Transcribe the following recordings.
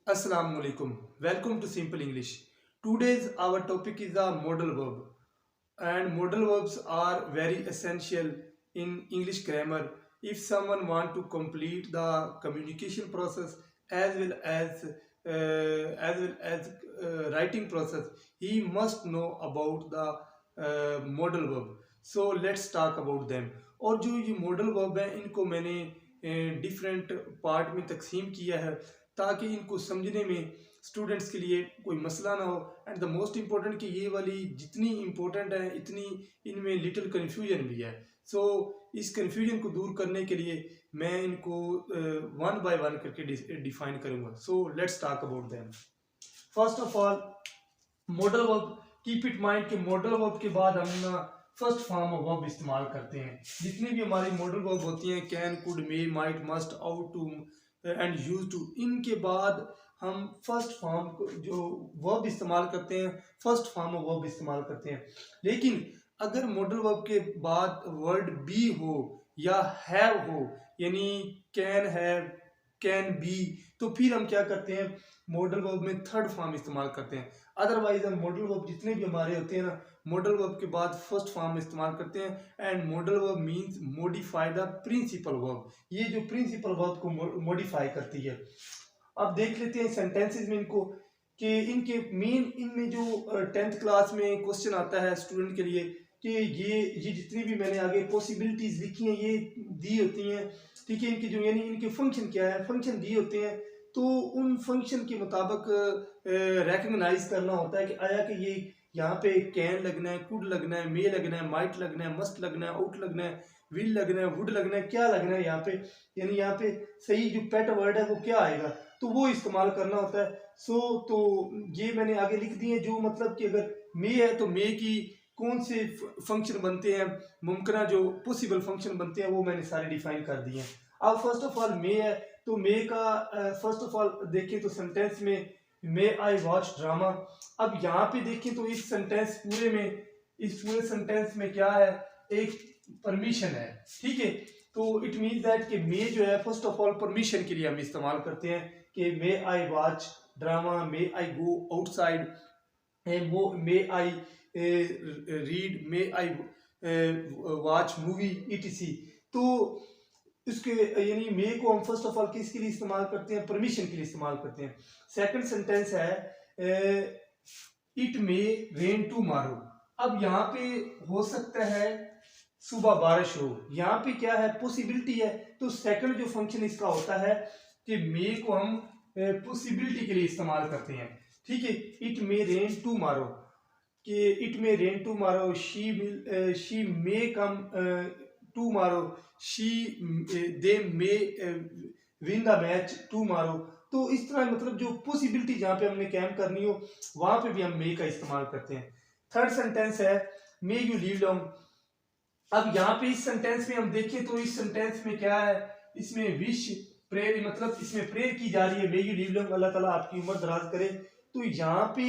Assalamu alaikum. Welcome to Simple English. Today's our topic is the modal verb, and modal verbs are very essential in English grammar. If someone want to complete the communication process as well as writing process, he must know about the modal verb. So let's talk about them. और जो ये modal verb है इनको मैंने different part में तकसीम किया है ताकि इनको समझने में स्टूडेंट्स के लिए कोई मसला ना हो। एंड द मोस्ट इम्पोर्टेंट कि ये वाली जितनी इम्पोर्टेंट है इतनी इनमें लिटिल कन्फ्यूजन भी है। सो इस कन्फ्यूजन को दूर करने के लिए मैं इनको वन बाय वन करके डिफाइन करूँगा। So let's talk about them. First of all modal verb, keep it mind कि मॉडल वर्ब के बाद हम ना फर्स्ट फॉर्म ऑफ वर्ब इस्तेमाल करते हैं। जितनी भी हमारी मॉडल वर्ब होती हैं can, could, may, might, must, ought to and use to, इनके बाद हम फर्स्ट फॉर्म जो वर्ब इस्तेमाल करते हैं फर्स्ट फॉर्म ऑफ वर्ब इस्तेमाल करते हैं। लेकिन अगर मॉडल वर्ब के बाद वर्ड बी हो या हैव हो, यानी कैन, हैव, कैन, बी, तो फिर हम क्या करते हैं मॉडल वर्ब में थर्ड फॉर्म इस्तेमाल करते हैं। अदरवाइज हम मॉडल वर्ब जितने भी हमारे होते हैं ना मॉडल वर्ब के बाद फर्स्ट फॉर्म इस्तेमाल करते हैं। And modal verb means modify the principal verb, ये जो प्रिंसिपल वर्ब को मॉडिफाई करती है। अब देख लेते हैं सेंटेंसेस में इनको कि इनके मेन इनमें जो 10th क्लास में क्वेश्चन आता है स्टूडेंट के लिए कि ये जितनी भी मैंने आगे पॉसिबिलिटीज लिखी हैं ये दी होती हैं, ठीक है। इनकी जो यानी इनके फंक्शन क्या है, फंक्शन दिए होते हैं तो उन फंक्शन के मुताबिक रिकग्नाइज करना होता है कि आया कि ये यहाँ पे कैन लगना है, कुड लगना है, मे लगना है, माइट लगना है, मस्ट लगना है, आउट लगना है, विल लगना है, वुड लगना है, क्या लगना है यहाँ पे, यानी यहाँ पे सही जो पेट वर्ड है वो क्या आएगा तो वो इस्तेमाल करना होता है। तो ये मैंने आगे लिख दिए जो मतलब कि अगर मे है तो मे की कौन से फंक्शन बनते हैं, मुमकिन जो पॉसिबल फंक्शन बनते हैं वो मैंने सारे डिफाइन कर दिए हैं। अब फर्स्ट ऑफ ऑल मे है तो मे का फर्स्ट ऑफ ऑल देखें तो सेंटेंस में मे आई वॉच ड्रामा। अब यहाँ पे देखें तो इस सेंटेंस पूरे में, इस पूरे सेंटेंस में क्या है, एक परमिशन है, ठीक है। तो इट मीन दैट कि मे जो है फर्स्ट ऑफ ऑल परमिशन के लिए हम इस्तेमाल करते हैं कि may I watch drama, may I go outside, वो may I read, may I watch movie, etc. तो इसके यानी मे को हम फर्स्ट ऑफ ऑल किसके लिए इस्तेमाल करते हैं, परमिशन के लिए इस्तेमाल करते हैं। सेकंड सेंटेंस है इट मे रेन टुमारो। अब यहाँ पे हो सकता है सुबह बारिश हो, यहाँ पे क्या है पॉसिबिलिटी है तो सेकंड जो फंक्शन इसका होता है कि मे को हम पॉसिबिलिटी के लिए इस्तेमाल करते हैं, ठीक है। इट मे रेन टुमारो कि it may rain tomorrow, she may come tomorrow, she they may win the match tomorrow. तो इस तरह मतलब जो पॉसिबिलिटी जहाँ पे हमने कैम करनी हो वहां पे भी हम मे का इस्तेमाल करते हैं। थर्ड सेंटेंस है मे यू लीव लॉन्ग। अब यहाँ पे इस सेंटेंस में हम देखें तो इस सेंटेंस में क्या है, इसमें विश प्रेयर, मतलब इसमें प्रेयर की जा रही है मे यू लीव लॉन्ग, अल्लाह ताला आपकी उम्र दराज करे। तो यहाँ पे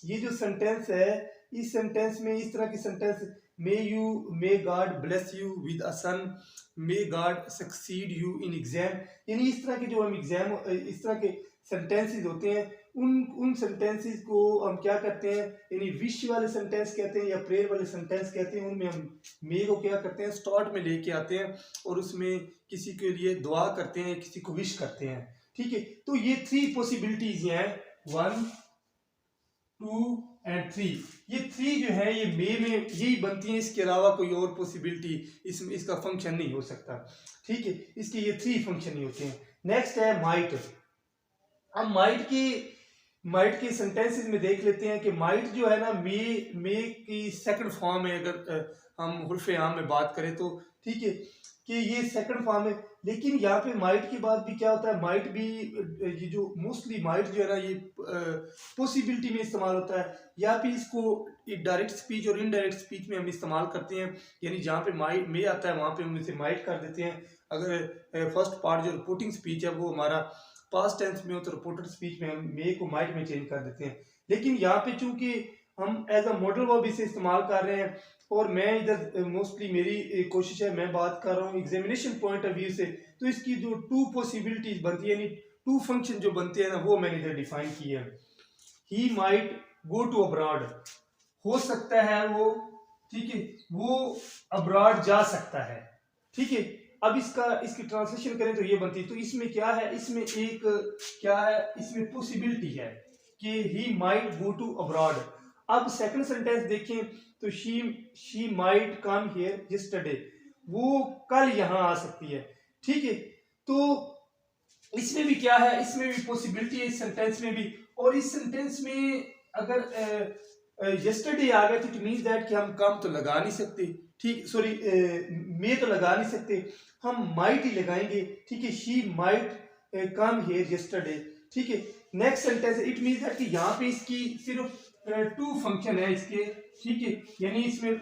ये जो सेंटेंस है इस सेंटेंस में इस तरह की sentence may God bless you with a son, may God succeed you in exam, यानी इस तरह के जो हम एग्जाम इस तरह के सेंटेंसेस होते हैं उन सेंटेंसेस को हम क्या करते हैं, यानी विश वाले सेंटेंस कहते हैं या प्रेयर वाले सेंटेंस कहते हैं, उनमें हम मे को क्या करते हैं स्टार्ट में लेके आते हैं और उसमें किसी के लिए दुआ करते हैं, किसी को विश करते हैं, ठीक है। तो ये थ्री पॉसिबिलिटीज हैं, 1 2 एंड 3। ये थ्री जो है ये मे में यही बनती है, इसके अलावा कोई और पॉसिबिलिटी इसमें इसका फंक्शन नहीं हो सकता, ठीक है। इसके ये थ्री फंक्शन ही होते हैं। नेक्स्ट है माइट। अब माइट के सेंटेंसेस में देख लेते हैं कि माइट जो है ना मे की सेकंड फॉर्म है अगर हम हुर्फ आम में बात करें तो, ठीक है कि ये सेकंड फॉर्म है। लेकिन यहाँ पे माइट के बाद भी क्या होता है, माइट भी ये जो मोस्टली माइट जो है ना ये पॉसिबिलिटी में इस्तेमाल होता है या फिर इसको डायरेक्ट स्पीच और इनडायरेक्ट स्पीच में हम इस्तेमाल करते हैं, यानी जहाँ पे माइट मे आता है वहाँ पे हम इसे माइट कर देते हैं। अगर फर्स्ट पार्ट जो रिपोर्टिंग स्पीच है वो हमारा पास्ट टेंस में हो तो रिपोर्टेड स्पीच में हम मे को माइट में चेंज कर देते हैं। लेकिन यहाँ पे चूंकि हम एज अ मॉडल वर्ब इसे इस्तेमाल कर रहे हैं और मैं इधर मोस्टली मेरी कोशिश है मैं बात कर रहा हूँ एग्जामिनेशन पॉइंट ऑफ व्यू से, तो इसकी जो टू पॉसिबिलिटीज बनती है यानी टू फंक्शन जो बनते हैं ना वो मैंने इधर डिफाइन किए हैं। He might go to abroad, हो सकता है वो, ठीक है, वो अब्रॉड जा सकता है, ठीक है। अब इसकी ट्रांसलेशन करें तो ये बनती है, तो इसमें क्या है, इसमें एक क्या है, इसमें पॉसिबिलिटी है कि he might go to abroad. अब सेकंड सेंटेंस देखें तो she might come here yesterday, वो कल यहां आ सकती है, ठीक है। तो इसमें भी क्या है, इसमें भी पॉसिबिलिटी है इस सेंटेंस में भी। और इस सेंटेंस में अगर यस्टरडे आ गया तो इट मींस दैट कि हम कम तो लगा नहीं सकते, ठीक, सॉरी मैं तो लगा नहीं सकते, हम माइट ही लगाएंगे, ठीक है। She might come here yesterday, ठीक है। Next sentence it means that कि यहाँ पे इसकी सिर्फ टू फंक्शन है इसके, ठीक है, यानी इसमें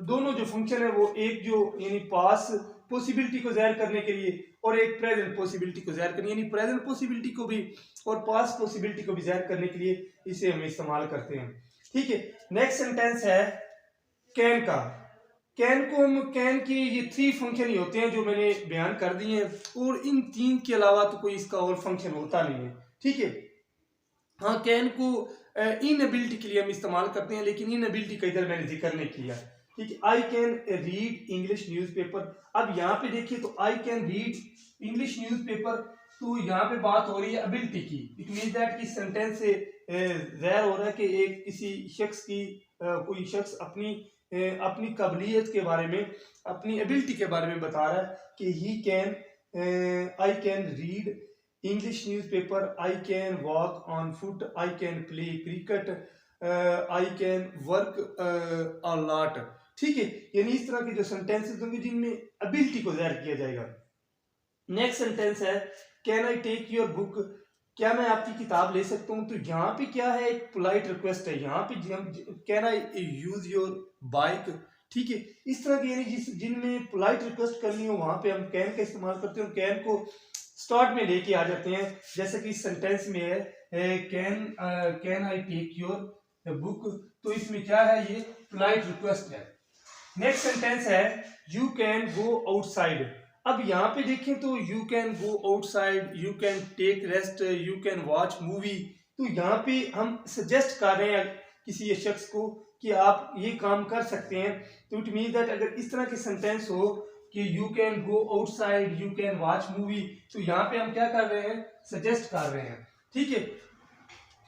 दोनों जो फंक्शन है वो एक जो यानी पास पॉसिबिलिटी को जाहिर करने के लिए और एक प्रेजेंट पॉसिबिलिटी को जाहिर करने, यानी प्रेजेंट पॉसिबिलिटी को भी और पास्ट पॉसिबिलिटी को भी जाहिर करने के लिए इसे हम इस्तेमाल करते हैं, ठीक है। नेक्स्ट सेंटेंस है कैन का। कैन को हम, कैन के ये थ्री फंक्शन ही होते हैं जो मैंने बयान कर दिए हैं, और इन तीन के अलावा तो कोई इसका और फंक्शन होता नहीं है, ठीक है। हाँ, कैन को इनएबिलिटी के लिए हम इस्तेमाल करते हैं, लेकिन इनएबिलिटी का इधर मैंने जिक्र नहीं किया, ठीक है। I can read English newspaper, अब यहाँ पे देखिए तो I can read English newspaper, तो यहाँ पे बात हो रही है एबिलिटी की। इट मीन दैट कि सेंटेंस से जाहिर हो रहा है कि एक किसी शख्स की कोई शख्स अपनी काबिलियत के बारे में, अपनी एबिलिटी के बारे में बता रहा है कि he can, I can read English newspaper, I can walk on foot, I can play cricket, I can work a lot, ठीक है। यानी इस तरह के जो सेंटेंसेस होंगे जिनमें एबिलिटी को जाहिर किया जाएगा। नेक्स्ट सेंटेंस है can I take your book, क्या मैं आपकी किताब ले सकता हूँ, तो यहाँ पे क्या है, एक पोलाइट रिक्वेस्ट है, यहाँ पे can I use your bike, ठीक है। इस तरह की यानी जिनमें पोलाइट रिक्वेस्ट करनी हो वहां पे हम कैन का इस्तेमाल करते हैं, कैन को स्टार्ट में लेके आ जाते हैं, जैसे कि इस सेंटेंस में है can I take your book, तो इसमें क्या है, ये पोलाइट रिक्वेस्ट है। नेक्स्ट सेंटेंस है यू कैन गो आउटसाइड, अब यहाँ पे देखें तो you can go outside, you can take rest, you can watch movie, तो यहाँ पे हम सजेस्ट कर रहे हैं किसी शख्स को कि आप ये काम कर सकते हैं, तो इट मीन दैट अगर इस तरह के सेंटेंस हो कि you can go outside, you can watch movie, तो यहाँ पे हम क्या कर रहे हैं, सजेस्ट कर रहे हैं, ठीक है।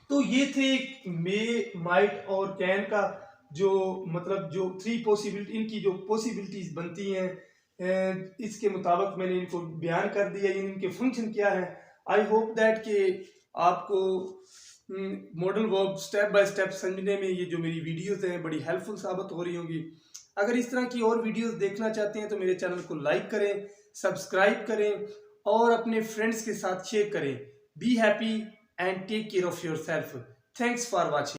तो ये थे मे, माइट और कैन का जो मतलब जो थ्री पॉसिबिलिटी, इनकी जो पॉसिबिलिटीज बनती हैं, इसके मुताबिक मैंने इनको बयान कर दिया, इनके फंक्शन क्या है। आई होप दैट कि आपको modal verb step by step समझने में ये जो मेरी वीडियोस हैं बड़ी हेल्पफुल साबित हो रही होंगी। अगर इस तरह की और वीडियोस देखना चाहते हैं तो मेरे चैनल को लाइक करें, सब्सक्राइब करें और अपने फ्रेंड्स के साथ शेयर करें। Be happy and take care of yourself. Thanks for watching.